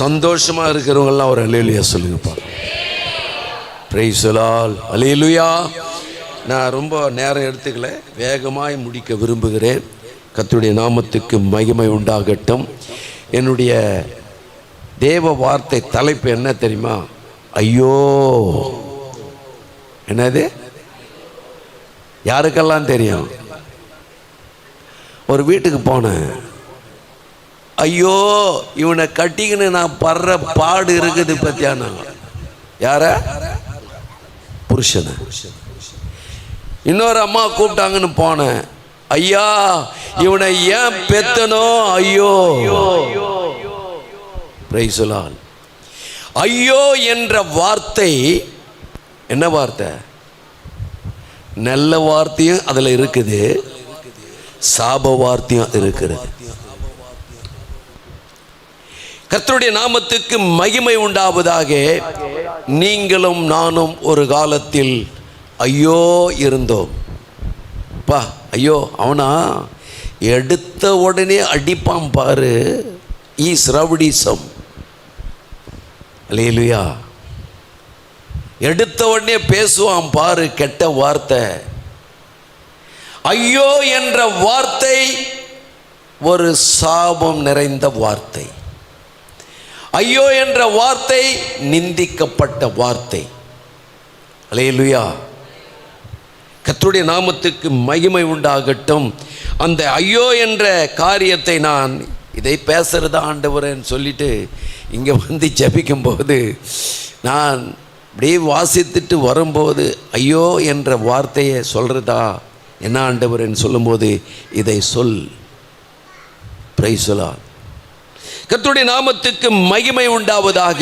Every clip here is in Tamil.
சந்தோஷமாக இருக்கிறவங்கெல்லாம் ஒரு அல்லேலூயா சொல்லுங்கப்பா. Praise the lord. அல்லேலூயா. நான் ரொம்ப நேரம் எடுத்துக்கல, வேகமாய் முடிக்க விரும்புகிறேன். கர்த்தருடைய நாமத்துக்கு மகிமை உண்டாகட்டும். என்னுடைய தேவ வார்த்தை தலைப்பு என்ன தெரியுமா? ஐயோ. என்னது? யாருக்கெல்லாம் தெரியும்? ஒரு வீட்டுக்கு போனேன். ஐயோ, இவனை கட்டிக்கின்னு நான் படுற பாடு இருக்குது பத்தியான. யார? புருஷனை. இன்னொரு அம்மா கூப்பிட்டாங்கன்னு போனேன். ஐயா, இவனை ஏன் பெத்தனோ? ஐயோ. Price the Lord. ஐயோ என்ற வார்த்தை என்ன வார்த்தை? நல்ல வார்த்தையும் அதுல இருக்குது, சாப வார்த்தையும் இருக்கிறது. கர்த்தருடைய நாமத்துக்கு மகிமை உண்டாவதாக. நீங்களும் நானும் ஒரு காலத்தில் ஐயோ இருந்தோம். பா, ஐயோ, அவனா எடுத்த உடனே அடிப்பான் பாரு. Is rowdyism. அல்லேலூயா. எடுத்த உடனே பேசுவான் பாரு கெட்ட வார்த்தை. ஐயோ என்ற வார்த்தை ஒரு சாபம் நிறைந்த வார்த்தை. ஐயோ என்ற வார்த்தை நிந்திக்கப்பட்ட வார்த்தை. அல்லேலூயா. கர்த்தருடைய நாமத்துக்கு மகிமை உண்டாகட்டும். அந்த ஐயோ என்ற காரியத்தை நான் இதை பேசுறதா ஆண்டவரேன்னு சொல்லிட்டு இங்கே வந்து ஜெபிக்கும் போது, நான் அப்படியே வாசித்துட்டு வரும்போது ஐயோ என்ற வார்த்தையை சொல்கிறதா என்ன ஆண்டவரேன்னு சொல்லும்போது, இதை சொல். Price the Lord. கர்த்தருடைய நாமத்துக்கு மகிமை உண்டாவதாக.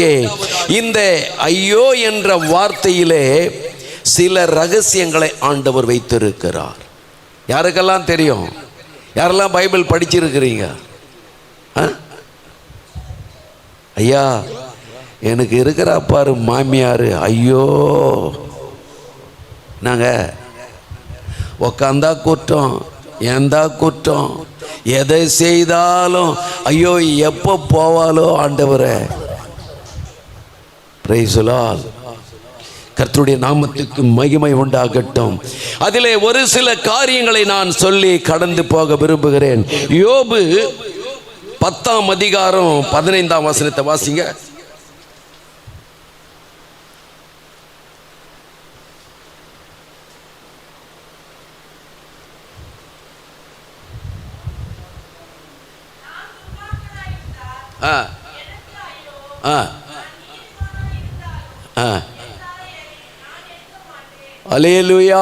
இந்த ஐயோ என்ற வார்த்தையிலே சில ரகசியங்களை ஆண்டவர் வைத்திருக்கிறார். யாருக்கெல்லாம் தெரியும்? யாரெல்லாம் பைபிள் படிச்சிருக்கிறீங்க? ஐயா, எனக்கு இருக்கிறா பாரு மாமியார். ஐயோ, நாங்கள் உக்காந்தா குற்றம், ஏந்தா குற்றம், எதை செய்தாலும் ஐயோ எப்போ போவாலோ ஆண்டவரே. Price the Lord. கர்த்தருடைய நாமத்துக்கு மகிமை உண்டாகட்டும். அதிலே ஒரு சில காரியங்களை நான் சொல்லி கடந்து போக விரும்புகிறேன். யோபு 10ஆம் அதிகாரம் 15ஆம் வசனத்தை வாசிங்க. அல்லேலூயா.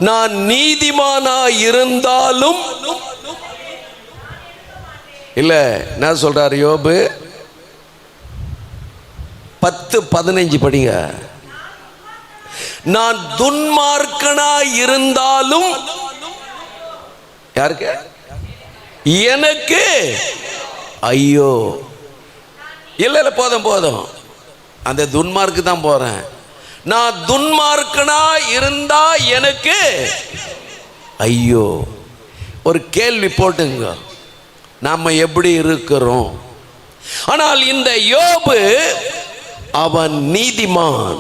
நான் நீதிமானா இருந்தாலும் இல்ல, என்ன சொல்றாரு யோபு? 10:15 படிங்க. நான் துன்மார்க்கனா இருந்தாலும் யாருக்கு? எனக்கு ஐயோ. இல்ல இல்ல, போதும் போதும், அந்த துன்மார்க்கு தான் போறேன். நான் துன்மார்க்கனா இருந்தா எனக்கு ஐயோ. ஒரு கேள்வி போட்டுங்க, நாம எப்படி இருக்கிறோம்? ஆனால் இந்த யோபு அவன் நீதிமான்,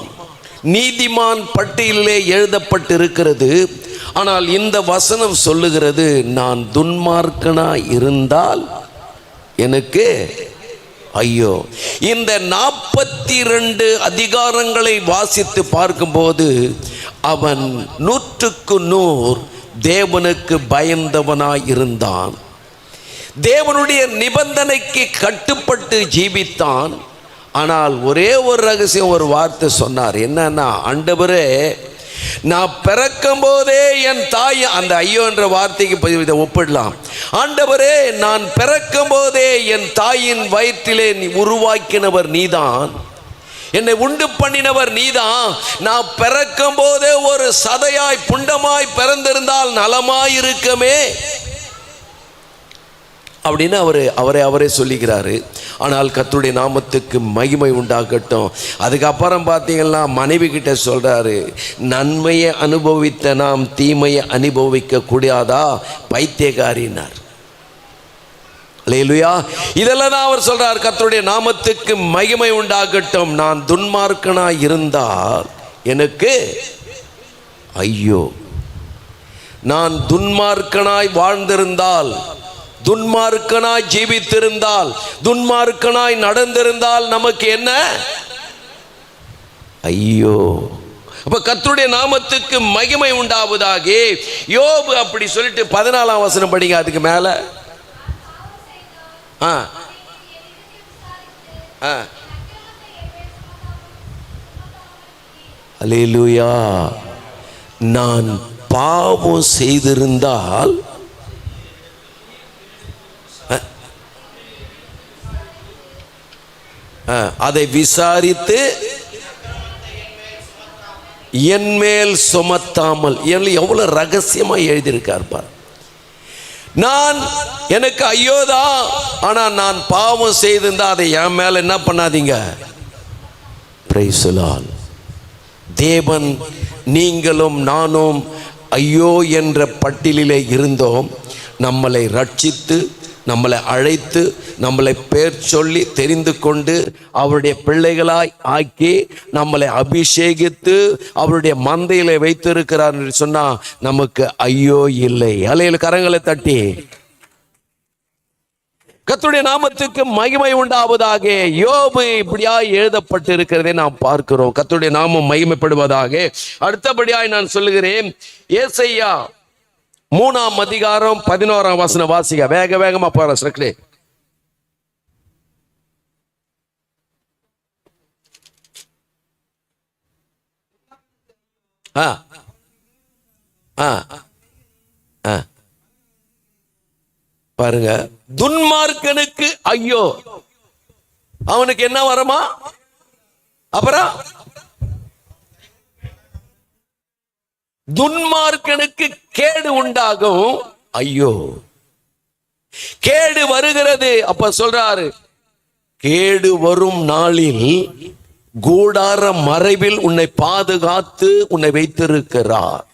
நீதிமான் பட்டியலிலே எழுதப்பட்டிருக்கிறது. ஆனால் இந்த வசனம் சொல்லுகிறது, நான் துன்மார்க்கனா இருந்தால் எனக்கு ஐயோ. இந்த 42 அதிகாரங்களை வாசித்து பார்க்கும்போது அவன் 100க்கு 100 தேவனுக்கு பயந்தவனாய் இருந்தான். தேவனுடைய நிபந்தனைக்கு கட்டுப்பட்டு ஜீவித்தான். ஆனால் ஒரே ஒரு ரகசியம், ஒரு வார்த்தை சொன்னார். என்னன்னா, ஆண்டவரே, நான் பிறக்கும் போதே என் தாய், அந்த ஐயோ என்ற வார்த்தைக்கு இதை ஒப்பிடலாம். ஆண்டவரே, நான் பிறக்கும் போதே என் தாயின் வயிற்றிலே நீ உருவாக்கினவர் நீதான், என்னை உண்டு பண்ணினவர் நீதான். நான் பிறக்கும் போதே ஒரு சதையாய் புண்டமாய் பிறந்திருந்தால் நலமாயிருக்கமே அப்படின்னு அவரே சொல்லிக்கிறாரு. ஆனால் கர்த்தருடைய நாமத்துக்கு மகிமை உண்டாகட்டும். அதுக்கப்புறம் பார்த்தீங்கன்னா மனைவி கிட்ட சொல்றாரு, நன்மையை அனுபவித்த நாம் தீமையை அனுபவிக்க கூடாதா பைத்தியக்காரினார். அல்லேலூயா. இதெல்லாம் தான் அவர் சொல்றார், கர்த்தருடைய நாமத்துக்கு மகிமை உண்டாகட்டும். நான் துன்மார்க்கனாய் இருந்தால் எனக்கு ஐயோ. நான் துன்மார்க்கனாய் வாழ்ந்திருந்தால், துன்மார்க்கனாய் ஜீவித்திருந்தால், துன்மார்க்கனாய் நடந்திருந்தால் நமக்கு என்ன ஐயோ. அப்ப கர்த்தருடைய நாமத்துக்கு மகிமை உண்டாவதாக. யோபு அப்படி சொல்லிட்டு 14ஆம் வசனம் படிங்க. அதுக்கு மேல அல்லேலூயா. நான் பாவம் செய்திருந்தால் அதை விசாரித்து என் மேல் சுமத்தாமல். எவ்வளவு ரகசியமா எழுதியிருக்கார் பார். நான் எனக்கு ஐயோதான், ஆனா நான் பாவம் செய்திருந்தா அதை என் மேல என்ன பண்ணாதீங்க. Price the Lord. தேவன் நீங்களும் நானும் ஐயோ என்ற பட்டியலிலே இருந்தோம். நம்மளை ரட்சித்து, நம்மளை அழைத்து, நம்மளை பேர் சொல்லி தெரிந்து கொண்டு அவருடைய பிள்ளைகளாய் ஆக்கி நம்மளை அபிஷேகித்து அவருடைய மந்தையில வைத்திருக்கிறார் என்று சொன்னா நமக்கு ஐயோ இல்லை. அல்லேலூயா. கரங்களை தட்டி கர்த்தருடைய நாமத்துக்கு மகிமை உண்டாவதாக. யோபு இப்படியாய் எழுதப்பட்டு இருக்கிறதை நாம் பார்க்கிறோம். கர்த்தருடைய நாமம் மகிமைப்படுவதாக. அடுத்தபடியாய் நான் சொல்லுகிறேன், ஏசாயா 3ஆம் அதிகாரம் 11ஆம் வசனம் வாசிங்க. வேக வேகமா போற சக்கரே. பாருங்க, துன்மார்க்கனுக்கு ஐயோ. அவனுக்கு என்ன வருமா? அப்புறம் துன்மார்க்கனுக்கு கேடு உண்டாகும். ஐயோ, கேடு வருகிறது. அப்ப சொல்றாரு, கேடு வரும் நாளில் கூடார மறைவில் உன்னை பாதுகாத்து உன்னை வைத்திருக்கிறார்.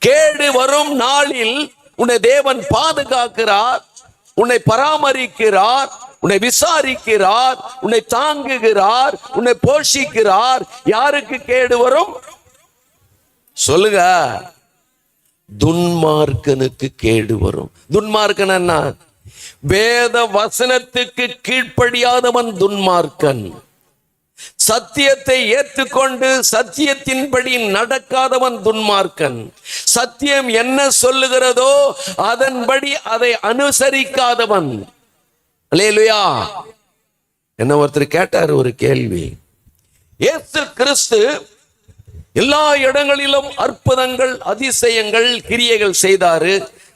கேடு வரும் நாளில் உன்னை தேவன் பாதுகாக்கிறார், உன்னை பராமரிக்கிறார், உன்னை விசாரிக்கிறார், உன்னை தாங்குகிறார், உன்னை போஷிக்கிறார். யாருக்கு கேடு வரும் சொல்லுங்க? துன்மார்க்கனுக்கு கேடு வரும். துன்மார்க்கன் என்ன? வேத வசனத்துக்கு கீழ்ப்படியாதவன் துன்மார்க்கன். சத்தியத்தை ஏற்றுக்கொண்டு சத்தியத்தின்படி நடக்காதவன் துன்மார்க்கன். சத்தியம் என்ன சொல்லுகிறதோ அதன்படி அதை அனுசரிக்காதவன். அல்லேலூயா. என்ன ஒருத்தர் கேட்டார் ஒரு கேள்வி. இயேசு கிறிஸ்து எல்லா இடங்களிலும் அற்புதங்கள், அதிசயங்கள், கிரியைகள் செய்தாரு.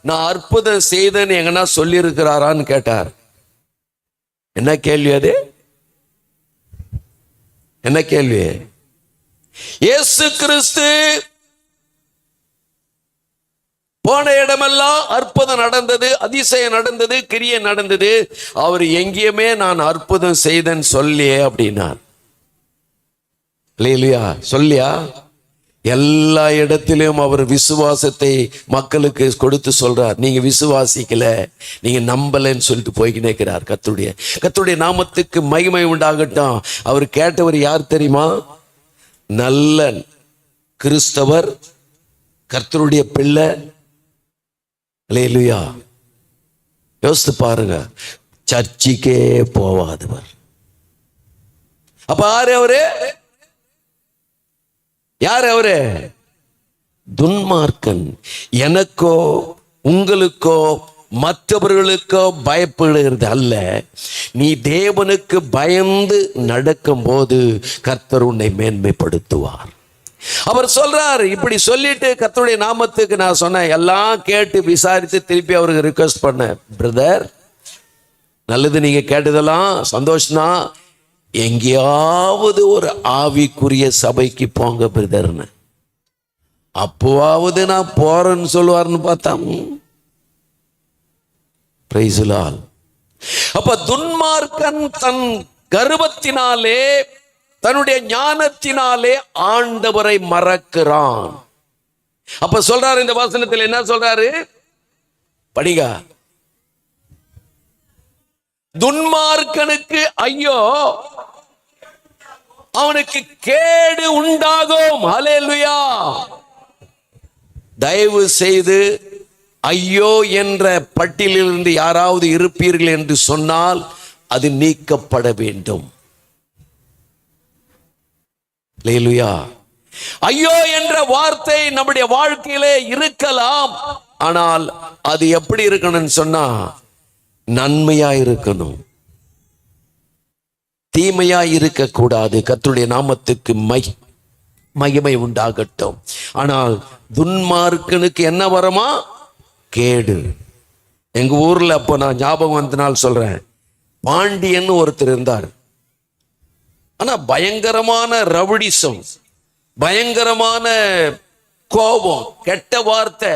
நான் அற்புதம் செய்தேன்னு எங்கன்னா சொல்லி இருக்கிறாரான்னு கேட்டார். என்ன கேள்வி அது? என்ன கேள்வி? இயேசு கிறிஸ்து போன இடமெல்லாம் அற்புதம் நடந்தது, அதிசயம் நடந்தது, கிரியை நடந்தது. அவர் எங்கேயுமே நான் அற்புதம் செய்தேன்னு சொல்லியே அப்படின்னார். இல்லையா? சொல்லியா? எல்லா இடத்திலும் அவர் விசுவாசத்தை மக்களுக்கு கொடுத்து சொல்றார். நீங்க விசுவாசிக்கல, நீங்க நம்பலன்னு சொல்லிட்டு போய்கினே இருக்கிறார். கர்த்தருடைய நாமத்துக்கு மகிமை உண்டாகட்டும். அவர் கேட்டவர் யார் தெரியுமா? நல்ல கிறிஸ்தவர், கர்த்தருடைய பிள்ளை. அல்லேலூயா. யோசித்து பாருங்க, சர்ச்சுக்கே போவாதவர். அப்ப யாரு அவரு? யார் அவரு? துன்மார்க்கன். எனக்கோ உங்களுக்கோ மற்றவர்களுக்கோ பயப்படுகிறது அல்ல. நீ தேவனுக்கு பயந்து நடக்கும் போது கர்த்தர் உன்னை மேன்மைப்படுத்துவார். அவர் சொல்றார். இப்படி சொல்லிட்டு கர்த்தருடைய நாமத்துக்கு நான் சொன்னேன், எல்லாம் கேட்டு விசாரித்து திருப்பி அவருக்கு ரிக்வெஸ்ட் பண்ணேன். பிரதர், நல்லது, நீங்க கேட்டதெல்லாம் சந்தோஷம்தான். எங்கேயாவது ஒரு ஆவிக்குரிய சபைக்கு போங்க பிரதர்னு. அப்போவாவது நான் போறேன்னு சொல்லுவார்னு பார்த்தா. Price the Lord. அப்ப துன்மார்க்கன் தன் கர்வத்தினாலே, தன்னுடைய ஞானத்தினாலே ஆண்டவரை மறக்கிறான். அப்ப சொல்றாரு இந்த வசனத்தில், என்ன சொல்றாரு படிங்க. துன்மார்க்கனுக்கு ஐயோ, அவனுக்கு கேடு உண்டாகும். ஹல்லேலூயா. தயவு செய்து ஐயோ என்ற பட்டியலிலிருந்து யாராவது இருப்பீர்கள் என்று சொன்னால் அது நீக்கப்பட வேண்டும். ஹல்லேலூயா. ஐயோ என்ற வார்த்தை நம்முடைய வாழ்க்கையிலே இருக்கலாம். ஆனால் அது எப்படி இருக்கணும்னு சொன்னா நன்மையா இருக்கணும், தீமையா இருக்கக்கூடாது. கர்த்தருடைய நாமத்துக்கு மகிமை உண்டாகட்டும். ஆனால் துன்மார்க்கனுக்கு என்ன வருமா? கேடு. எங்க ஊர்ல அப்போ நான் ஞாபகம் வந்தனால் சொல்றேன், பாண்டியன் ஒருத்தர் இருந்தார். ஆனா பயங்கரமான ரவுடிசம், பயங்கரமான கோபம், கெட்ட வார்த்தை,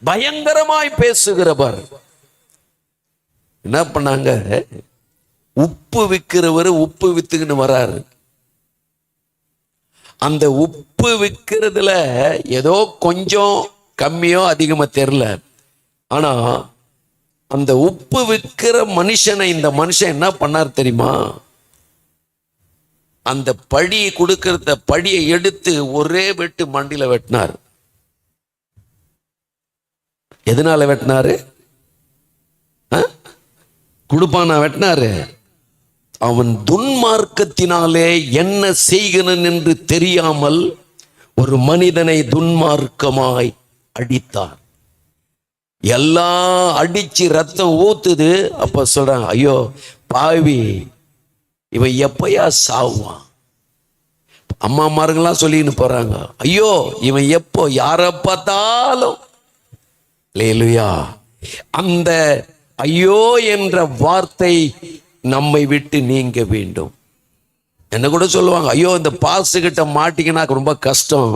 பயங்கரமாய் பேசுகிறவர். என்ன பண்ணாங்க, உப்பு விற்கிறவர் உப்பு வித்துக்கின்னு வராரு. அந்த உப்பு விற்கிறதுல ஏதோ கொஞ்சம் கம்மியோ அதிகமா தெரியல. ஆனா அந்த உப்பு விற்கிற மனுஷனை இந்த மனுஷன் என்ன பண்ணார் தெரியுமா? அந்த படி கொடுக்கறத படியை எடுத்து ஒரே வெட்டு மண்டியில வெட்டினார். எதனால வெட்டினாரு? குடுப்பானா வெட்டினாரு? அவன் துன்மார்க்கத்தினாலே என்ன செய்கிறன் என்று தெரியாமல் ஒரு மனிதனை துன்மார்க்கமாய் அடித்தார். எல்லாம் அடிச்சு ரத்தம் ஊத்துது. அப்ப சொல்றாங்க, ஐயோ பாவி, இவன் எப்பயா சாவான்? அம்மாமாருங்கெல்லாம் சொல்லின்னு போறாங்க, ஐயோ இவன் எப்போ யாரை பார்த்தாலும். ஹல்லேலூயா. அந்த ஐயோ என்ற வார்த்தை நம்மை விட்டு நீங்க வேண்டும். என்ன கூட சொல்லுவாங்க, ஐயோ இந்த பாசு கிட்ட மாட்டிக்கினா ரொம்ப கஷ்டம்,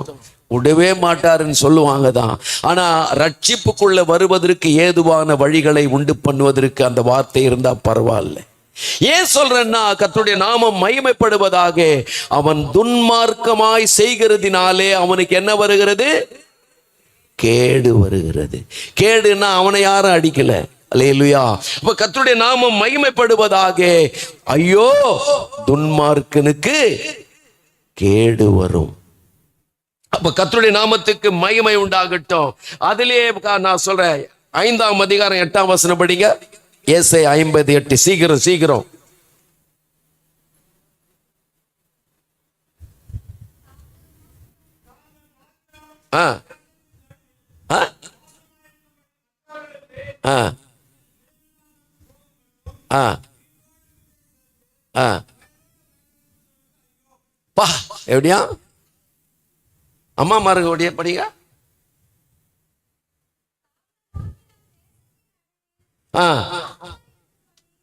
விடவே மாட்டாருன்னு சொல்லுவாங்க தான். ஆனா ரட்சிப்புக்குள்ள வருவதற்கு ஏதுவான வழிகளை உண்டு பண்ணுவதற்கு அந்த வார்த்தை இருந்தா பரவாயில்ல. ஏன் சொல்றேன்னா, கர்த்தருடைய நாமம் மகிமைப்படுவதாக. அவன் துன்மார்க்கமாய் செய்கிறதினாலே அவனுக்கு என்ன வருகிறது? கேடு வருகிறது. கேடுன்னா அவனை யாரும் அடிக்கல. அல்லேலூயா. அப்ப கர்த்தருடைய நாமம் மகிமைப்படுவதாக. ஐயோ துன்மார்க்கனுக்கு கேடு வரும். அப்ப கர்த்தருடைய நாமத்துக்கு மகிமை உண்டாகட்டும். அதிலே நான் சொல்றேன், 5ஆம் அதிகாரம் 8ஆம் வசனம் படிங்க. ஏசாயா 58. சீக்கிரம் சீக்கிரம். பா எப்படியா அம்மா மாருங்க படிங்க.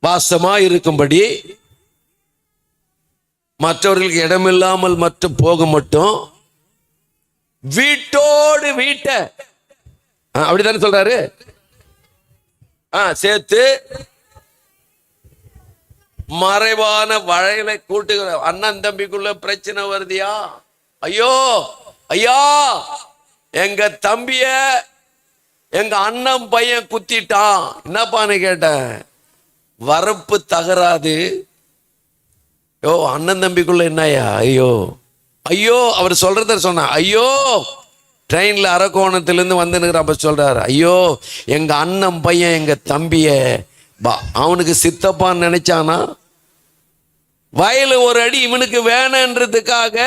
வாசமா இருக்கும்படி மற்றவர்களுக்கு இடமில்லாமல் மட்டும் போக மட்டும் வீட்டோடு வீட்டை அப்படித்தானே சொல்றாரு. சேர்த்து மறைவான வளையலை கூட்டுகிற அண்ணன் தம்பிக்குள்ள பிரச்சனை வருதியா? ஐயோ ஐயா, எங்க தம்பிய எங்க அண்ணன் பையன் குத்திட்டான். என்னப்பான்னு கேட்டேன். வரப்பு தகராது. யோ அண்ணன் தம்பிக்குள்ள என்னையா? ஐயோ ஐயோ, அவர் சொல்றத சொன்ன. ஐயோ ட்ரெயின்ல அரக்கோணத்திலிருந்து வந்துனுக்குற அப்ப சொல்றாரு, ஐயோ எங்க அண்ணன் பையன் எங்க தம்பிய அவனுக்கு சித்தப்பான்னு நினைச்சானா, வயலு ஒரு அடி இவனுக்கு வேணுன்றதுக்காக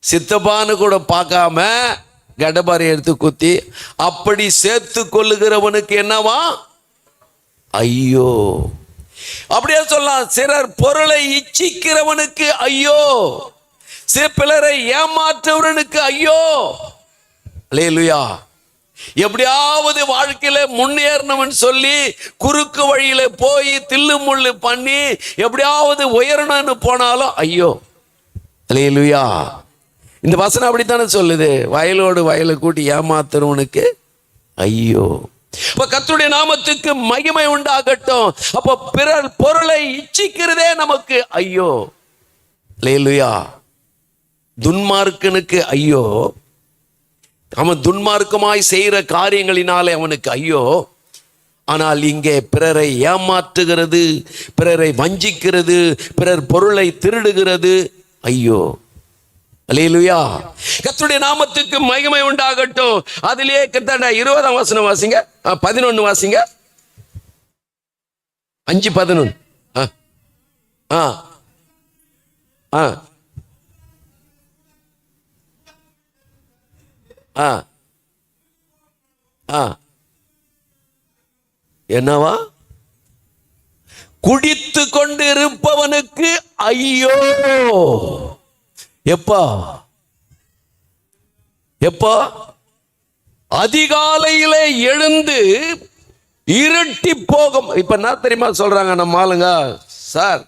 சித்தப்பான்னு கூட பார்க்காம கடபாரி எடுத்து குத்தி அப்படி சேர்த்து கொள்ளுகிறவனுக்கு என்னவா? ஐயோ. அப்படியே சொல்லலாம். சிலர் பொருளை இச்சிக்கிறவனுக்கு ஐயோ, சில பிறரை ஏமாற்றவனுக்கு ஐயோ. அல்லேலூயா. எப்படியாவது வாழ்க்கையில முன்னேறணும்னு சொல்லி குறுக்கு வழியில போய் தில்லு முள்ளு பண்ணி எப்படியாவது உயரணும்னு போனாலும் ஐயோ. அல்லேலூயா. இந்த வசனம் அப்படித்தானே சொல்லுது. வயலோடு வயலை கூட்டி ஏமாத்துறவனுக்கு ஐயோ. அப்ப கர்த்தருடைய நாமத்துக்கு மகிமை உண்டாகட்டும். அப்ப பிறர் பொருளை இச்சிக்கிறதே நமக்கு ஐயோ. அல்லேலூயா. துன்மார்க்கனுக்கு ஐயோ, அவன் துன்மார்க்கமாய் செய்கிற காரியங்களினாலே அவனுக்கு ஐயோ. ஆனால் இங்கே பிறரை ஏமாற்றுகிறது, பிறரை வஞ்சிக்கிறது, பிறர் பொருளை திருடுகிறது. ஐயோ! அல்லேலூயா! கர்த்தருடைய நாமத்துக்கு மகிமை உண்டாகட்டும். அதிலே கிட்டத்தட்ட 20ஆம் வசனம் வாசிங்க, 11 வாசிங்க. 5:11. என்னவா? குடித்து கொண்டு இருப்பவனுக்கு ஐயோ! எப்பா எப்பா? அதிகாலையிலே எழுந்து இருட்டி போகும். இப்ப என்ன தெரியுமா சொல்றாங்க நம்ம ஆளுங்க? சார்,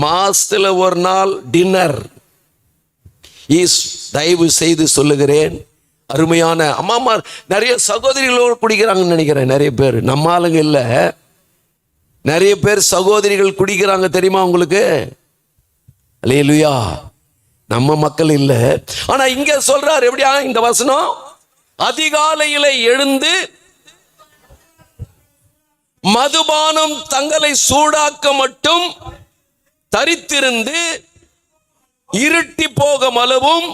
மாசத்துல ஒரு நாள் டின்னர். தயவு செய்து சொல்லுகிறேன், அருமையான அம்மா, நிறைய சகோதரிகளோடு குடிக்கிறாங்கன்னு நினைக்கிறேன். நிறைய பேர், நம்ம ஆளுங்க இல்ல, நிறைய பேர் சகோதரிகள் குடிக்கிறாங்க. தெரியுமா உங்களுக்கு? அல்லேலூயா! நம்ம மக்கள் இல்ல. ஆனா இங்க சொல்றார் எப்படியா இந்த வசனம்? அதிகாலையில எழுந்து மதுபானம் தங்களை சூடாக்க மட்டும் தரித்திருந்து இருட்டி போகும் அளவும்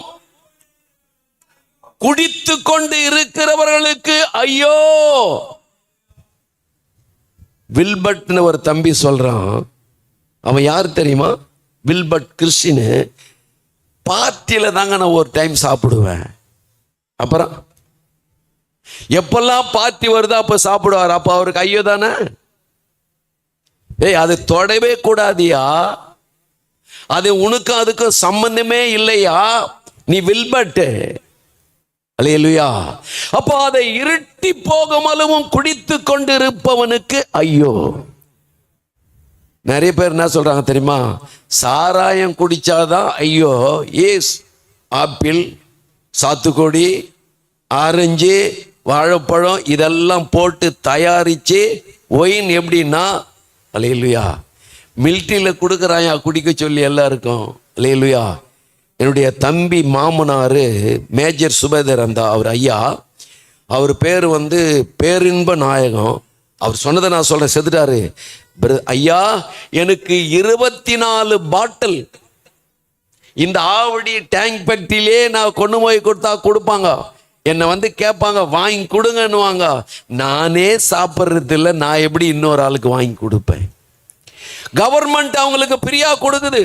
குடித்து கொண்டு இருக்கிறவர்களுக்கு ஐயோ! வில்பட்னு ஒரு தம்பி சொல்றான். அவன் யார் தெரியுமா? வில்பட் கிறிஸ்டின்னு. பார்ட்டியில தாங்க நான் ஒரு டைம் சாப்பிடுவேன். அப்புறம் எப்பெல்லாம் பார்ட்டி வருதோ அப்ப சாப்பிடுவார். அப்ப அவருக்கு ஐயோ தானே? ஏய், அது தொடவே கூடாதியா, அது உனக்கு அதுக்கும் சம்பந்தமே இல்லையா, நீ வில்பட்டு. அல்லேலூயா! அப்போ அதை இருட்டி போகும் அளவும் குடித்து கொண்டு இருப்பவனுக்கு ஐயோ! நிறைய பேர் என்ன சொல்றாங்க தெரியுமா? சாராயம் குடிச்சாதான் ஐயோ. ஏஸ் ஆப்பிள், சாத்துக்குடி, ஆரஞ்சு, வாழைப்பழம் இதெல்லாம் போட்டு தயாரிச்சு ஒயின். எப்படின்னா, அல்லேலூயா, மிலிட்டரியில் கொடுக்குறாயா குடிக்க சொல்லி எல்லாருக்கும். அல்லேலூயா! என்னுடைய தம்பி மாமனார் மேஜர் சுபேதர் அந்த அவர் ஐயா, அவர் பேர் பேரின்ப நாயகம். அவர் சொன்னதை நான் சொல்றேன், செத்துட்டாரு. ஐயா, எனக்கு 24 பாட்டில் இந்த ஆவடி டேங்க் ஃபேக்டரியிலே நான் கொண்டு போய் கொடுத்தா கொடுப்பாங்க. என்னை கேட்பாங்க, வாங்கி கொடுங்கன்னுவாங்க. நானே சாப்பிட்றது இல்லை, நான் எப்படி இன்னொரு ஆளுக்கு வாங்கி கொடுப்பேன்? கவர்மெண்ட் அவங்களுக்கு ஃப்ரீயா கொடுக்குது.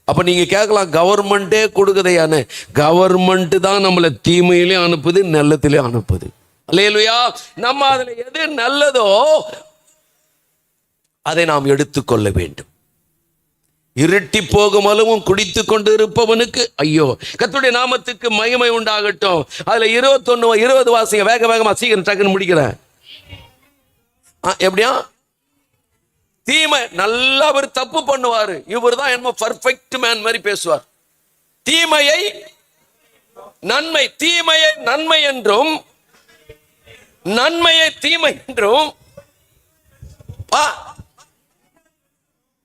அப்ப நீங்க கேட்கலாம், கவர்மெண்டே கொடுக்குதையானே? கவர்மெண்ட் தான் நம்மளை தீமையிலே அனுப்புது, நல்லத்திலே அனுப்புது. அல்லேலூயா! நம்ம அதுல எது நல்லதோ அதை நாம் எடுத்துக்கொள்ள வேண்டும். இருட்டி போகும் அளவும் குடித்து கொண்டு இருப்பவனுக்கு ஐயோ! கர்த்தருடைய நாமத்துக்கு மகிமை உண்டாகட்டும். அதுல 21, 20 வாசிங்க. வேகமா சீக்கிரம் டக்குன்னு முடிக்கிறேன். எப்படியா? தீமை நல்லா அவர் தப்பு பண்ணுவாரு. இவர் தான் என்னமோ பர்ஃபெக்ட் மேன் மாதிரி பேசுவார். தீமையை நன்மை, தீமையை நன்மை என்றும் நன்மையை தீமை என்றும்,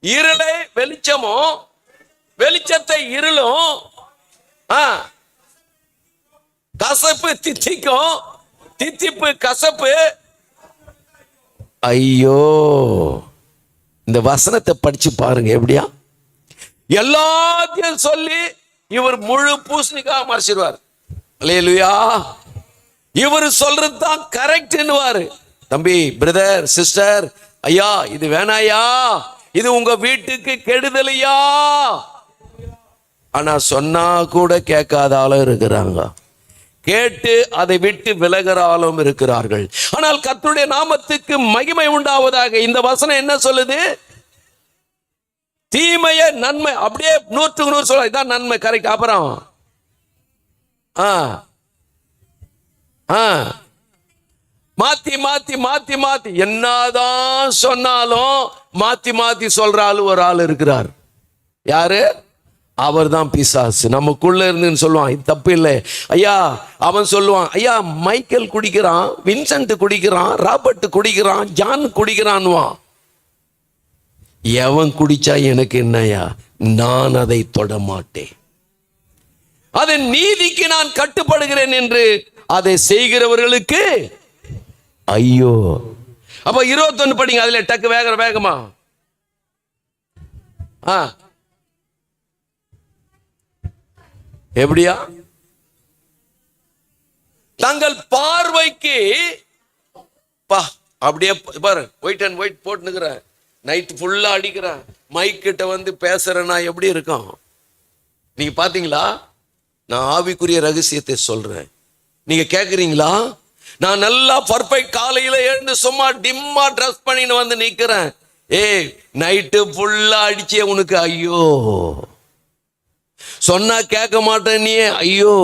இருளை வெளிச்சமும் வெளிச்சத்தை இருளும், கசப்பு தித்திக்கும் தித்திப்பு கசப்பு. ஐயோ! இந்த வசனத்தை படிச்சு பாருங்க. எப்படியா? எல்லாத்தையும் சொல்லி இவர் முழு பூசணிக்காக மறைச்சிருவார். அல்லேலூயா! இவர் சொல்றது தான் கரெக்ட்னுவாரு. தம்பி, பிரதர், சிஸ்டர், ஐயா, இது வேணாயா, இது உங்க வீட்டுக்கு கெடுதலையா. ஆனா சொன்னா கூட கேட்காத ஆளும் இருக்கிறாங்க, கேட்டு அதை விட்டு விலகிற ஆளும் இருக்கிறார்கள். ஆனால் கர்த்தருடைய நாமத்துக்கு மகிமை உண்டாவதாக. இந்த வசனம் என்ன சொல்லுது? தீமையை நன்மை, அப்படியே 100க்கு 100 சொல்ல, இதான் நன்மை, கரெக்ட். அப்புறம் மாத்தி மாத்தி மாத்தி மாத்தி என்னதான் சொன்னாலும் மாத்தி மாத்தி சொல்ற ஆளு ஒரு ஆள் இருக்கிறார். யாரு? அவர் தான் பிசாசு. நமக்குள்ள இருந்துன்னு சொல்லுவான், இது தப்பு இல்லை ஐயா. அவன் சொல்லுவான், ஐயா மைக்கேல் குடிக்கிறான், வின்சென்ட் குடிக்கிறான், ராபர்ட் குடிக்கிறான், ஜான் குடிக்கிறான்வான். எவன் குடிச்சா எனக்கு என்னையா, நான் அதை தொட மாட்டேன். அதன் நீதிக்கு நான் கட்டுப்படுகிறேன் என்று அதை செய்கிறவர்களுக்கு ஐயோ! அப்ப 21 படிங்க, அதுல டக்கு வேகமா. எப்படியா? தங்கள் பார்வைக்கு அப்படியே பாரு, ஒயிட் அண்ட் ஒயிட் போட்டுக்கிறேன், நைட் ஃபுல்லா அடிக்கிறேன், மைக் கிட்ட வந்து பேசுறேன்னா எப்படி இருக்கும்? நீங்க பாத்தீங்களா? நான் ஆவிக்குரிய ரகசியத்தை சொல்றேன், நீங்க கேக்குறீங்களா? நான் நல்லா பர்ஃபெக்ட் காலையில எழுந்து சும்மா டிம்மா ட்ரெஸ் பண்ணின்னு வந்து நிக்கிறேன், நைட்டு ஃபுல்லா அடிச்சே உனக்கு ஐயோ, சொன்னா கேட்க மாட்டேன் நீ ஐயோ.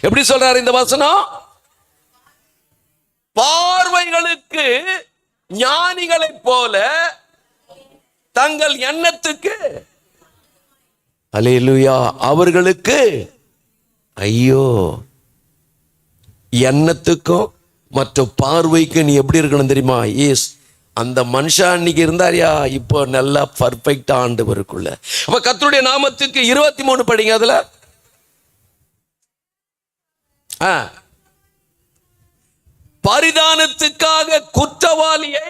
எப்படி சொல்றாரு இந்த வசனம்? பார்வைகளுக்கு ஞானிகளைப் போல தங்கள் எண்ணத்துக்கு, அல்லேலூயா, அவர்களுக்கு ஐயோ. எண்ணத்துக்கும் மற்ற பார்வைக்கு நீ எப்படி இருக்கணும் தெரியுமா? அந்த மனுஷன் அன்னைக்கு இருந்தாரியா, இப்போ நல்லா பர்ஃபெக்டா ஆண்டவருக்குள்ள. அப்ப கர்த்தருடைய நாமத்துக்கு 23 படிங்க. அதுல பரிதானத்துக்காக குற்றவாளியை,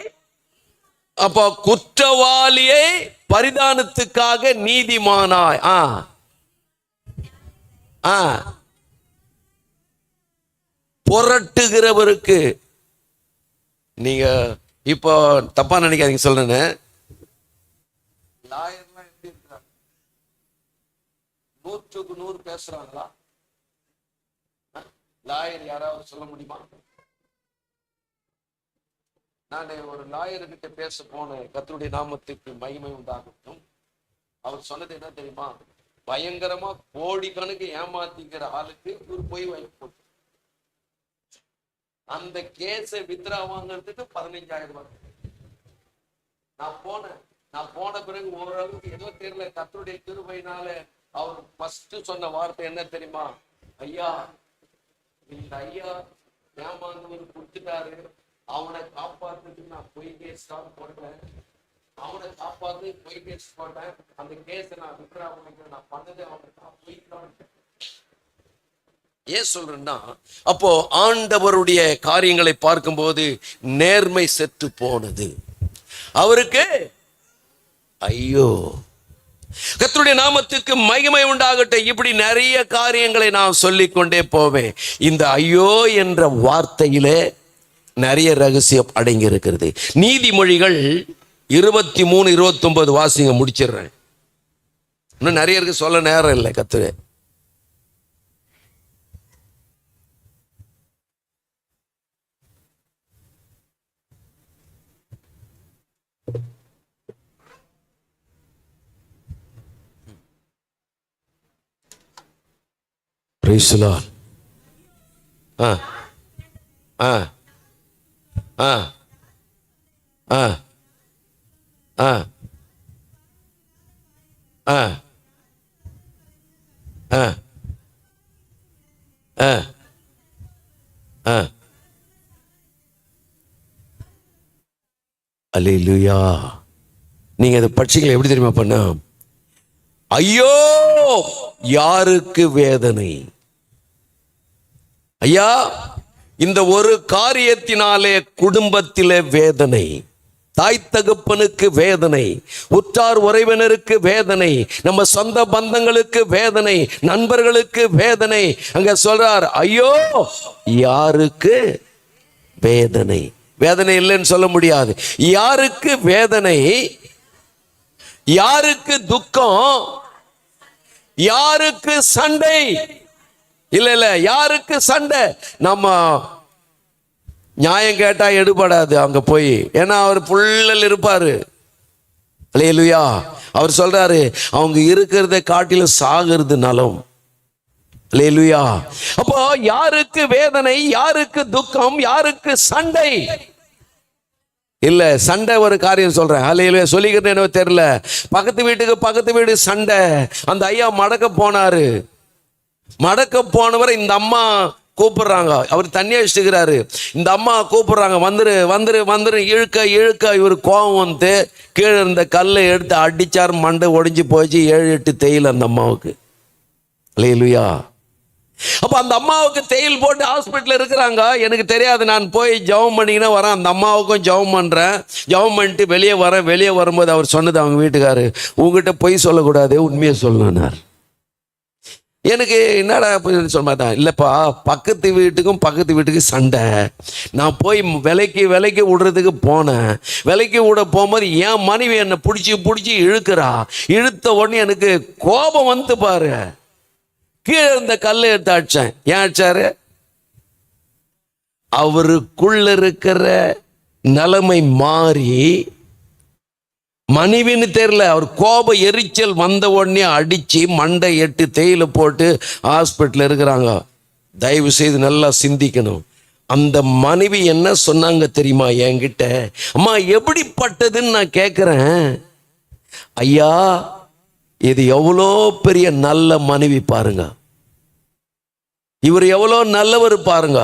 அப்ப குற்றவாளியை பரிதானத்துக்காக நீதிமானாய் புரட்டுகிறவருக்கு. நீங்க இப்போ தப்பா நினைக்காதீங்க சொல்றேன்னு, லாயர்லாம் எப்படி இருக்கிறாங்க? 100க்கு 100 பேசுறாங்களா? லாயர் யாராவது சொல்ல முடியுமா? நான் ஒரு லாயர்கிட்ட பேச போனேன், கர்த்தருடைய நாமத்துக்கு மகிமை உண்டாகட்டும். அவர் சொன்னது என்ன தெரியுமா? பயங்கரமா கோடிக்கணக்கு ஏமாத்திக்கிற ஆளுக்கு ஒரு பொய் வாங்கி போட்டு அந்த கேஸை வித்ரா வாங்கிறதுக்கு 15,000 ரூபாய். நான் போன பிறகு ஓரளவுக்கு ஏதோ தெரியல, கர்த்தருடைய கிருபையினால அவர் ஃபர்ஸ்ட் சொன்ன வார்த்தை என்ன தெரியுமா? ஐயா, இந்த ஐயா ஏமாந்தவர் கொடுத்துட்டாரு, அவனை காப்பாத்துக்கு நான் பொய் கேஸ் தான் போட்டேன், அவனை காப்பாத்து பொய் கேஸ் போட்டேன், அந்த கேஸை நான் வித்ரா வாங்கிக்கிறேன், நான் பண்ணது அவனை பொய் தான். ஏன் சொல்றேன்னா, அப்போ ஆண்டவருடைய காரியங்களை பார்க்கும்போது நேர்மை செத்து போனது அவருக்கு ஐயோ. கர்த்தருடைய நாமத்துக்கு மகிமை உண்டாகட்டும். இப்படி நிறைய காரியங்களை நான் சொல்லிக்கொண்டே போவேன். இந்த ஐயோ என்ற வார்த்தையிலே நிறைய ரகசியம் அடங்கி இருக்கிறது. நீதிமொழிகள் 23, 29 வாசிங்க, முடிச்சிடுறேன். இன்னும் நிறைய இருக்கு, சொல்ல நேரம் இல்லை. கர்த்தரே, praise the Lord. அல்லேலூயா. நீங்க அதை படிச்சீங்களா? எப்படி தெரியுமா பண்ண? ஐயோ யாருக்கு வேதனை. ஐயா, இந்த ஒரு காரியத்தினாலே குடும்பத்திலே வேதனை, தாய் தகப்பனுக்கு வேதனை, உற்றார் உறவினருக்கு வேதனை, நம்ம சொந்த பந்தங்களுக்கு வேதனை, நண்பர்களுக்கு வேதனை. அங்க சொல்றார், ஐயோ யாருக்கு வேதனை. வேதனை இல்லைன்னு சொல்ல முடியாது. யாருக்கு வேதனை, யாருக்கு துக்கம், யாருக்கு சண்டை. இல்ல யாருக்கு சண்டை? நம்ம நியாயம் கேட்டா எடுபடாது அங்க போய், ஏன்னா அவர் புள்ளல் இருப்பாரு. அல்லேலூயா. அவர் சொல்றாரு, அவங்க இருக்கிறத காட்டிலும் சாகிறது நலம். அல்லேலூயா. அப்போ யாருக்கு வேதனை, யாருக்கு துக்கம், யாருக்கு சண்டை? இல்ல சண்டை ஒரு காரியம் சொல்றேன். அல்லேலூயா. சொல்லிக்கிறேன் என்ன தெரியல, பக்கத்து வீடு சண்டை. அந்த ஐயா மடக்க போனாரு, மடக்க போனவரை இந்த அம்மா கூப்பிடுறாங்க, அவர் தண்ணியா வச்சுக்கிறாரு, இந்த அம்மா கூப்பிடுறாங்க, வந்துரு வந்துரு வந்துரு. இழுக்க இவர் கோபம் வந்து கீழே இருந்த கல்லை எடுத்து அடிச்சார், மண்டை ஒடிஞ்சு போச்சு, 7-8 தேயில் அந்த அம்மாவுக்கு. அல்லேலூயா. அப்ப அந்த அம்மாவுக்கு தேயில் போட்டு ஹாஸ்பிட்டல் இருக்கிறாங்க. எனக்கு தெரியாது, நான் போய் ஜெபம் பண்ணிக்கினா வரேன். அந்த அம்மாவுக்கும் ஜெபம் பண்றேன். ஜெபம் பண்ணிட்டு வெளியே வரேன். வெளியே வரும்போது அவர் சொன்னது, அவங்க வீட்டுக்காரு, உங்ககிட்ட பொய் சொல்லக்கூடாது, உண்மையை சொல்லணும்னார். எனக்கு என்னடா சொல்ல மாட்டேன், இல்லைப்பா பக்கத்து வீட்டுக்கு சண்டை. நான் போய் விலைக்கு விடுறதுக்கு போனேன். விலைக்கு விட போகும்போது என் மனைவி என்னை பிடிச்சி இழுக்கிறா. இழுத்த உடனே எனக்கு கோபம் வந்து பாரு, கீழே இருந்த கல்லை எடுத்து அடிச்சேன். ஏன் அடிச்சாரு? அவருக்குள்ள இருக்கிற நிலைமை மாறி, மனைவின்னு தெரியல, அவர் கோப எரிச்சல் வந்த உடனே அடிச்சு மண்டை 8 தேயில போட்டு ஹாஸ்பிட்டல் இருக்கிறாங்க. தயவு செய்து நல்லா சிந்திக்கணும். அந்த மனைவி என்ன சொன்னாங்க தெரியுமா என்கிட்ட? அம்மா எப்படிப்பட்டதுன்னு நான் கேட்கிறேன். ஐயா, இது எவ்வளோ பெரிய நல்ல மனைவி பாருங்க, இவர் எவ்வளோ நல்லவர் பாருங்க.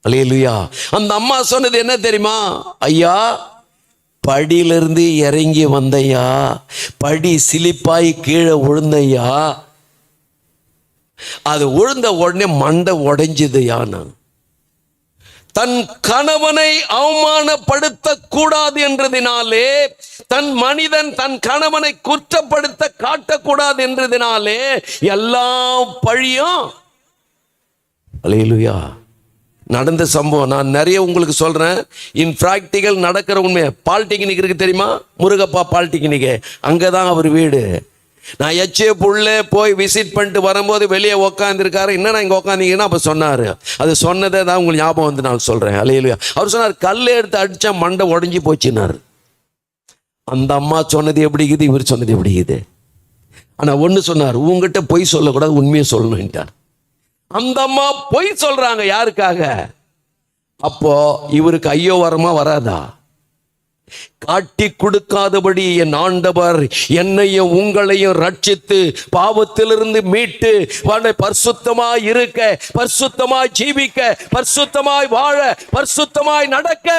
அல்லேலூயா. அந்த அம்மா சொன்னது என்ன தெரியுமா? ஐயா, படியிலிருந்து இறங்கி வந்தையா, படி சிலிப்பாய் கீழே விழுந்தையா, அது விழுந்த உடனே மண்டை உடைஞ்சதுயா. நான் தன் கணவனை அவமானப்படுத்த கூடாது என்றதினாலே, தன் கணவனை குற்றப்படுத்த காட்டக்கூடாது என்றதினாலே எல்லா பழியும். அல்லேலூயா. நடந்த சம்பவம் நான் நிறைய உங்களுக்கு சொல்றேன். இன் பிராக்டிகல் நடக்கிற உண்மை. பாலிடெக்னிக் இருக்கு தெரியுமா? முருகப்பா பாலிடெக்னிக், அங்கதான் அவர் வீடு. நான் எச்ஏபுள்ள போய் விசிட் பண்ணிட்டு வரும்போது வெளியே உக்காந்துருக்காரு. என்னன்னா இங்கே உக்காந்தீங்கன்னா அப்போ சொன்னார். அது சொன்னதை தான் உங்களுக்கு ஞாபகம் வந்து நான் சொல்கிறேன். அல்லேலூயா. அவர் சொன்னார், கல்லை எடுத்து அடித்தா மண்டை உடஞ்சி போச்சுன்னார். அந்த அம்மா சொன்னது எப்படி இருக்குது, இவர் சொன்னது எப்படி இருக்குது. ஆனால் ஒன்று சொன்னார், உங்ககிட்ட பொய் சொல்லக்கூடாது, உண்மையை சொல்லணுன்ட்டார். அந்த அம்மா பொய் சொல்கிறாங்க. யாருக்காக? அப்போ இவருக்கு ஐயோ வரமா வராதா? காட்டி கொடுக்காதபடி என் ஆண்டவர் என்னையும் உங்களையும் ரட்சித்து பாவத்திலிருந்து மீட்டு பரிசுத்தமாய் இருக்க, பரிசுத்தமாய் ஜீவிக்க, பரிசுத்தமாய் வாழ, பரிசுத்தமாய் நடக்க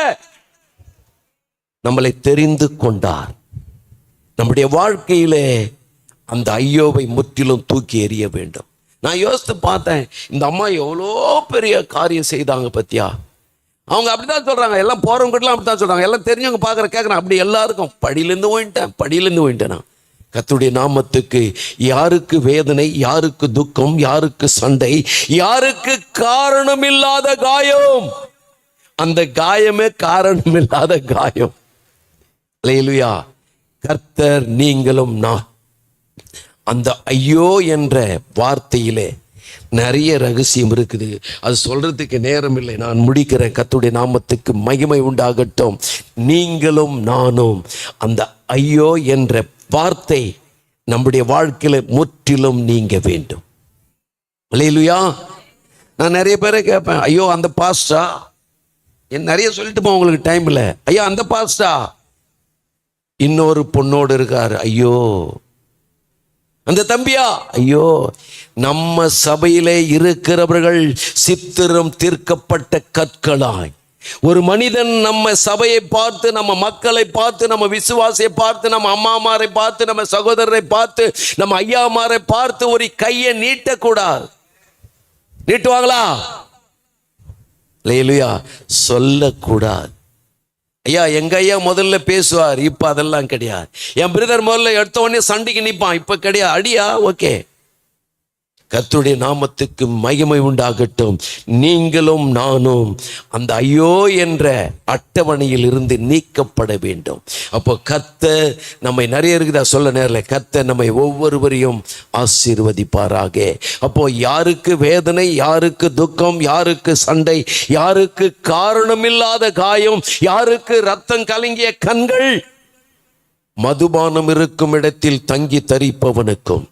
நம்மளை தெரிந்து கொண்டார். நம்முடைய வாழ்க்கையிலே அந்த ஐயோவை முற்றிலும் தூக்கி எறிய வேண்டும். நான் யோசித்து பார்த்தேன், இந்த அம்மா எவ்வளோ பெரிய காரியம் செய்தாங்க பத்தியா. அவங்க அப்படிதான் சொல்றாங்க, எல்லாம் போறவங்கலாம் அப்படித்தான் சொல்றாங்க, எல்லாம் தெரிஞ்சவங்க பார்க்குற கேட்குறேன். அப்படி எல்லாருக்கும் படியிலேருந்து போயிட்டேன். கர்த்தருடைய நாமத்துக்கு யாருக்கு வேதனை, யாருக்கு துக்கம், யாருக்கு சண்டை, யாருக்கு காரணம் இல்லாத காயம், அந்த காயமே காரணம் இல்லாத காயம். அல்லேலூயா. கர்த்தர் நீங்களும் நான். அந்த ஐயோ என்ற வார்த்தையிலே நிறைய ரகசியம் இருக்குது. அது சொல்றதுக்கு நேரம் இல்லை, நான் முடிக்கிறேன். கர்த்தருடைய நாமத்துக்கு மகிமை உண்டாகட்டும். நீங்களும் நானும் அந்த ஐயோ என்ற வார்த்தை நம்முடைய வாழ்க்கையில முற்றிலும் நீங்க வேண்டும். அல்லேலூயா. நான் நிறைய பேரை கேட்பேன், ஐயோ அந்த பாஸ்டா, நிறைய சொல்லிட்டு போவோம், உங்களுக்கு டைம் இல்லை. ஐயா அந்த பாஸ்டா இன்னொரு பொண்ணோடு இருக்காரு, ஐயோ. அந்த தம்பியா, ஐயோ. நம்ம சபையிலே இருக்கிறவர்கள் சித்திரம் தீர்க்கப்பட்ட கற்களாய். ஒரு மனிதன் நம்ம சபையை பார்த்து, நம்ம மக்களை பார்த்து, நம்ம விசுவாசியை பார்த்து, நம்ம அம்மாமாரை பார்த்து, நம்ம சகோதரரை பார்த்து, நம்ம ஐயாமாரை பார்த்து ஒரு கையை நீட்டக்கூடாது. நீட்டுவாங்களா? அல்லேலூயா. சொல்லக்கூடாது. ஐயா எங்க ஐயா முதல்ல பேசுவார், இப்ப அதெல்லாம் கிடையாது. என் பிரதர் முதல்ல எடுத்த உடனே சண்டைக்கு நிற்பான், இப்ப கிடையாது. அடியா, ஓகே. கர்த்தருடைய நாமத்துக்கு மகிமை உண்டாகட்டும். நீங்களும் நானும் அந்த ஐயோ என்ற அட்டவணையில் இருந்து நீக்கப்பட வேண்டும். அப்போ கர்த்தர் நம்மை, நிறைய இருக்குதா சொல்ல நேரில், கர்த்தர் நம்மை ஒவ்வொருவரையும் ஆசீர்வதிப்பாராக. அப்போ யாருக்கு வேதனை, யாருக்கு துக்கம், யாருக்கு சண்டை, யாருக்கு காரணமில்லாத காயம், யாருக்கு ரத்தம் கலங்கிய கண்கள், மதுபானம் இருக்கும் இடத்தில் தங்கி தரிப்பவனுக்கும்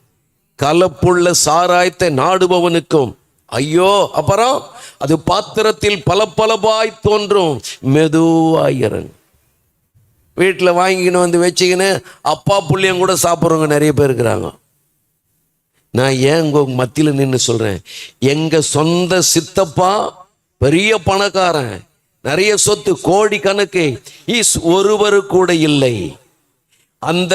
கலப்புள்ள சாராயத்தை நாடுபவனுக்கும் ஐயோ. அப்புறம் அது பாத்திரத்தில் பலபலபாய் தோன்றும், மெதுவாயிரன். வீட்டில் வாங்கிக்கின்னு வந்து வச்சுக்கின்னு அப்பா புள்ளியும் கூட சாப்பிட்றவங்க நிறைய பேர் இருக்கிறாங்க. நான் ஏன் உங்க மத்தியில் நின்று சொல்றேன், எங்க சொந்த சித்தப்பா பெரிய பணக்காரன், நிறைய சொத்து, கோடி கணக்கு, ஒருவரு கூட இல்லை. அந்த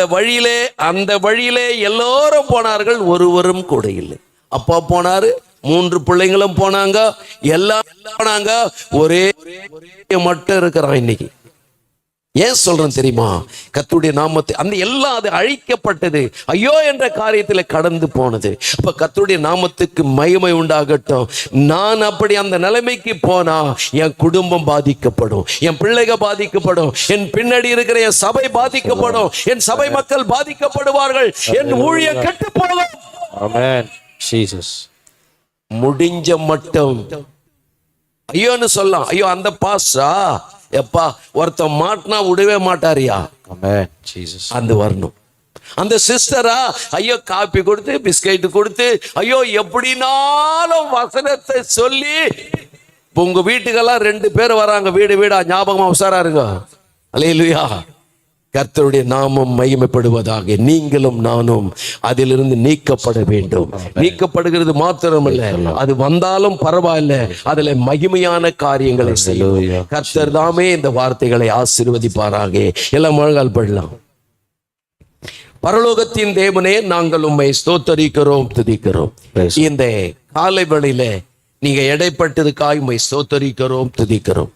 வழியிலே எல்லாரும் போனார்கள், ஒருவரும் கூட இல்லை. அப்பா போனாரு, 3 பிள்ளைங்களும் போனாங்க, எல்லாம் போனாங்க, ஒரே மட்டும் இருக்கிறான் இன்னைக்கு. ஏன் சொல்றேன் தெரியுமா? கர்த்தருடைய நாமத்தை அந்த எல்லாம் அது அழிக்கப்பட்டது, ஐயோ என்ற காரியத்தில் கடந்து போனது. அப்ப கர்த்தருடைய நாமத்துக்கு மகிமை உண்டாகட்டும். நான் அப்படி அந்த நிலைமைக்கு போனா என் குடும்பம் பாதிக்கப்படும், என் பிள்ளைகள் பாதிக்கப்படும், என் பின்னாடி இருக்கிற என் சபை பாதிக்கப்படும், என் சபை மக்கள் பாதிக்கப்படுவார்கள், என் ஊழியம் கெட்டு போகும். ஆமென். ஜீசஸ். முடிஞ்ச மட்டும் ஐயோன்னு சொல்லலாம். ஐயோ அந்த பாஸ்டா எப்பா ஒருத்தன் மாட்டினா விடவே மாட்டாரியா. ஆமென். ஜீசஸ். அந்த வரணும். அந்த சிஸ்டரா ஐயோ காப்பி கொடுத்து பிஸ்கட் கொடுத்து ஐயோ எப்படினாலும் வசனத்தை சொல்லி, உங்க வீட்டுக்கெல்லாம் 2 பேர் வராங்க, வீடு வீடா, ஞாபகமா உசாரா இருங்க. அல்லேலூயா. கர்த்தருடைய நாமம் மகிமைப்படுவதாக. நீங்களும் நானும் அதிலிருந்து நீக்கப்பட வேண்டும். நீக்கப்படுகிறது மாத்திரமல்ல, அது வந்தாலும் பரவாயில்ல, அதுல மகிமையான காரியங்களை செய்யும். கர்த்தர் தாமே இந்த வார்த்தைகளை ஆசீர்வதிப்பாராக. எல்லாம் முழங்கால் படலாம். பரலோகத்தின் தேவனே, நாங்கள் உம்மை ஸ்தோத்தரிக்கிறோம், துதிக்கிறோம். இந்த காலை வேளையில நீங்க எடைப்பட்டதுக்காய் உம்மை ஸ்தோத்தரிக்கிறோம், துதிக்கிறோம்.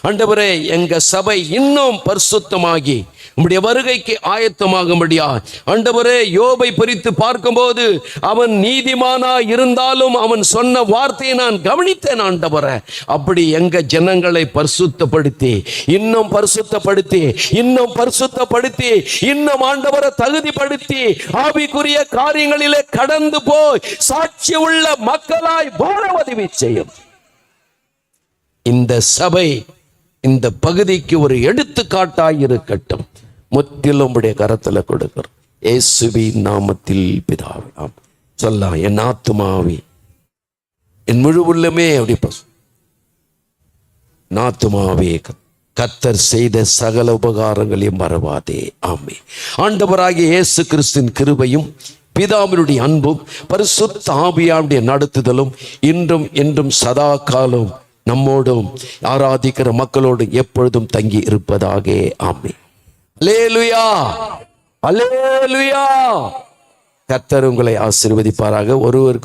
ஆண்டவரே, எங்க சபை இன்னும் பரிசுத்தமாகி உம்முடைய வருகைக்கு ஆயத்தமாகும்படியா ஆண்டவரே, யோபை பிரித்து பார்க்கும்போது அவன் நீதிமானா இருந்தாலும் அவன் சொன்ன வார்த்தையை நான் கவனித்தேன். ஆண்டவரே, அப்படி எங்க ஜனங்களை பரிசுத்தப்படுத்தி இன்னும் பரிசுத்தப்படுத்தி இன்னும் பரிசுத்தப்படுத்தி இன்னும் ஆண்டவரை தகுதிப்படுத்தி ஆவிக்குரிய காரியங்களிலே கடந்து போய் சாட்சி உள்ள மக்களாய் வாழ உதவி செய்யும். இந்த சபை இந்த பகுதிக்கு ஒரு எடுத்துக்காட்டாய் இருக்கட்டும். முற்றிலும் உடைய கரத்துல கொடுக்கிறோம், இயேசுவின் நாமத்தில் பிதாவே. சொல்லலாம். என் ஆத்துமாவே, என் முழு உள்ளமே அப்படி ஆத்துமாவே கர்த்தர் செய்த சகல உபகாரங்களையும் மறவாதே. ஆமே. ஆண்டவராகிய இயேசு கிறிஸ்துவின் கிருபையும் பிதாவினுடைய அன்பும் பரிசுத்த ஆவியானுடைய நடத்துதலும் இன்றும் என்றும் சதா காலம் நம்மோடும் ஆராதிக்கிற மக்களோடு எப்பொழுதும் தங்கி இருப்பதாக. ஆமென். அல்லேலூயா, அல்லேலூயா. கர்த்தர் உங்களை ஆசீர்வதிப்பாராக. ஒருவருக்கு